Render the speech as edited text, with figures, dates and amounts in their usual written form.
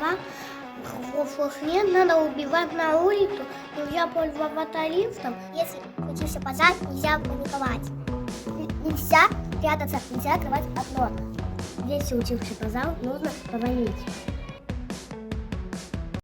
пока взрослых нет, надо убивать на улицу, нельзя пользоваться лифтом. Если случился пожар, нельзя паниковать. Нельзя прятаться, нельзя открывать окно. Если случился пожар, нужно позвонить.